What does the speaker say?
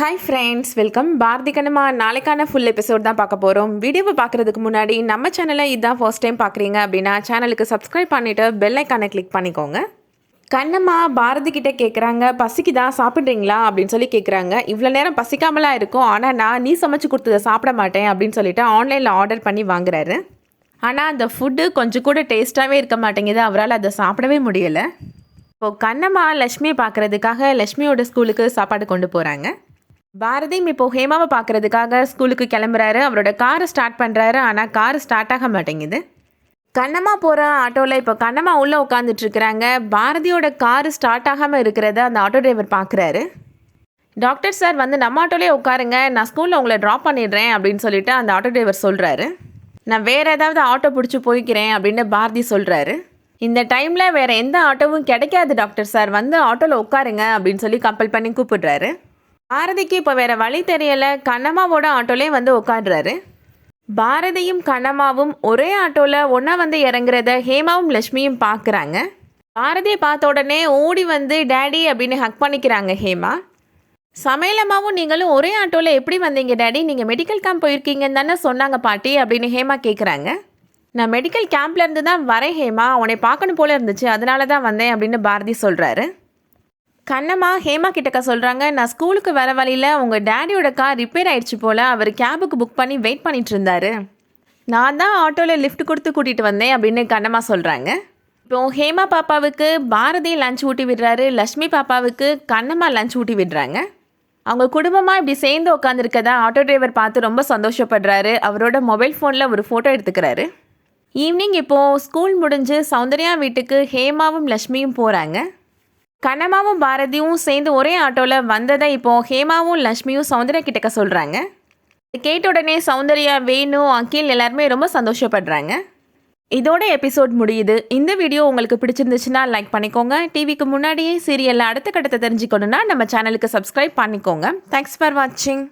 Hi friends, welcome. Bharathi Kannamma நாளைக்கான full episode தான் பார்க்க போகிறோம். வீடியோவை பார்க்குறதுக்கு முன்னாடி நம்ம சேனலை இதுதான் ஃபர்ஸ்ட் டைம் பார்க்குறீங்க அப்படின்னா சேனலுக்கு சப்ஸ்கிரைப் பண்ணிவிட்டு பெல் ஐக்கானை கிளிக் பண்ணிக்கோங்க. கண்ணம்மா பாரதி கிட்டே கேட்குறாங்க, பசிக்குதா, சாப்பிட்றீங்களா அப்படின்னு சொல்லி கேட்குறாங்க. இவ்வளோ நேரம் பசிக்காமலாம் இருக்கும், ஆனால் நான் நீ சமைச்சு கொடுத்ததை சாப்பிட மாட்டேன் அப்படின்னு சொல்லிட்டு ஆன்லைனில் ஆர்டர் பண்ணி வாங்குறாரு. ஆனால் அந்த ஃபுட்டு கொஞ்சம் கூட டேஸ்ட்டாகவே இருக்க மாட்டேங்குது, அவரால் அதை சாப்பிடவே முடியலை. இப்போது கண்ணம்மா லக்ஷ்மியை பார்க்குறதுக்காக லக்ஷ்மியோட ஸ்கூலுக்கு சாப்பாடு கொண்டு போகிறாங்க. பாரதியும் இப்போது ஹேமாவை பார்க்குறதுக்காக ஸ்கூலுக்கு கிளம்புறாரு. அவரோட காரை ஸ்டார்ட் பண்ணுறாரு, ஆனால் கார் ஸ்டார்ட் ஆக மாட்டேங்குது. கண்ணம்மா போகிற ஆட்டோவில் இப்போ கண்ணம்மா உள்ளே உட்காந்துட்ருக்குறாங்க. பாரதியோட காரு ஸ்டார்ட் ஆகாமல் இருக்கிறத அந்த ஆட்டோ டிரைவர் பார்க்குறாரு. டாக்டர் சார் வந்து நம்ம ஆட்டோலேயே உட்காருங்க, நான் ஸ்கூலில் உங்களை ட்ராப் பண்ணிடுறேன் அப்படின்னு சொல்லிட்டு அந்த ஆட்டோ டிரைவர் சொல்கிறாரு. நான் வேறு ஏதாவது ஆட்டோ பிடிச்சி போய்க்கிறேன் அப்படின்னு பாரதி சொல்கிறாரு. இந்த டைமில் வேறு எந்த ஆட்டோவும் கிடைக்காது டாக்டர் சார், வந்து ஆட்டோவில் உட்காருங்க அப்படின்னு சொல்லி கம்பல் பண்ணி கூப்பிடுறாரு. பாரதிக்கு இப்போ வேறு வழி தெரியலை, கண்ணம்மாவோட ஆட்டோலே வந்து உட்காடுறாரு. பாரதியும் கண்ணம்மாவும் ஒரே ஆட்டோவில் ஒன்றா வந்து இறங்குறத ஹேமாவும் லக்ஷ்மியும் பார்க்குறாங்க. பாரதியை பார்த்த உடனே ஓடி வந்து டேடி அப்படின்னு ஹக் பண்ணிக்கிறாங்க ஹேமா. சமையலம்மாவும் நீங்களும் ஒரே ஆட்டோவில் எப்படி வந்தீங்க டேடி, நீங்கள் மெடிக்கல் கேம்ப் போயிருக்கீங்கன்னு தானே சொன்னாங்க பாட்டி அப்படின்னு ஹேமா கேட்குறாங்க. நான் மெடிக்கல் கேம்ப்லேருந்து தான் வரேன் ஹேமா, உன்னை பார்க்கணும் போல இருந்துச்சு, அதனால தான் வந்தேன் அப்படின்னு பாரதி சொல்கிறாரு. கண்ணம்மா ஹேமா கிட்டக்க சொல்கிறாங்க, நான் ஸ்கூலுக்கு வர வழியில் உங்கள் டேடியோட கார் ரிப்பேர் ஆகிடுச்சு போல், அவர் கேபுக்கு புக் பண்ணி வெயிட் பண்ணிட்டு இருந்தார், நான் தான் ஆட்டோவில் லிஃப்ட் கொடுத்து கூட்டிகிட்டு வந்தேன் அப்படின்னு கண்ணம்மா சொல்கிறாங்க. இப்போது ஹேமா பாப்பாவுக்கு பாரதி லஞ்ச் ஊட்டி விடுறாரு, லக்ஷ்மி பாப்பாவுக்கு கண்ணம்மா லஞ்ச் ஊட்டி விடுறாங்க. அவங்க குடும்பமாக இப்படி சேர்ந்து உட்காந்துருக்கதா ஆட்டோ டிரைவர் பார்த்து ரொம்ப சந்தோஷப்படுறாரு. அவரோட மொபைல் ஃபோனில் ஒரு ஃபோட்டோ எடுத்துக்கிறாரு. ஈவினிங் இப்போது ஸ்கூல் முடிஞ்சு சௌந்தர்யா வீட்டுக்கு ஹேமாவும் லக்ஷ்மியும் போகிறாங்க. கண்ணம்மாவும் பாரதியும் சேர்ந்து ஒரே ஆட்டோவில் வந்ததை இப்போது ஹேமாவும் லக்ஷ்மியும் சௌந்தர்யா கிட்டக்க சொல்கிறாங்க. கேட்ட உடனே சௌந்தர்யா, வேணு, அகில் எல்லாருமே ரொம்ப சந்தோஷப்படுறாங்க. இதோட எபிசோட் முடியுது. இந்த வீடியோ உங்களுக்கு பிடிச்சிருந்துச்சுன்னா லைக் பண்ணிக்கோங்க. டிவிக்கு முன்னாடியே சீரியலில் அடுத்த கட்டத்தை தெரிஞ்சுக்கணுன்னா நம்ம சேனலுக்கு சப்ஸ்கிரைப் பண்ணிக்கோங்க. தேங்க்ஸ் ஃபார் வாட்சிங்.